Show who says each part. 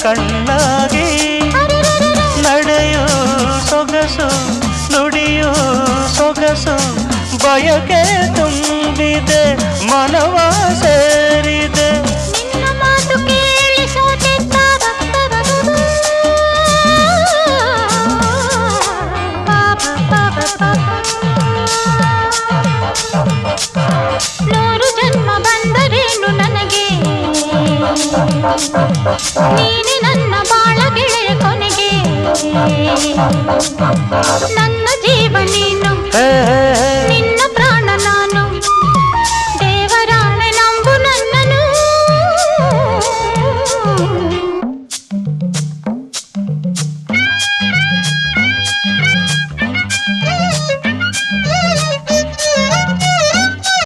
Speaker 1: ಕಣ್ಣಾಗಿ ನಡೆಯು ಸೊಗಸು ನುಡಿಯು ಸೊಗಸು ಬಯಕೆ ತುಂಬಿದೆ ಮನವ ಸೇರಿದೆ
Speaker 2: ನಿನ್ನ ಮಾತು ಕೇಳಿ ನೂರು ಜನ್ಮ ಬಂದರೇನು ನನಗೆ ನೀನೆ ನನ್ನ ಬಾಳ ಗೆಳೆಯ ಕೊನೆಗೆ ನನ್ನ ಜೀವ ನೀನು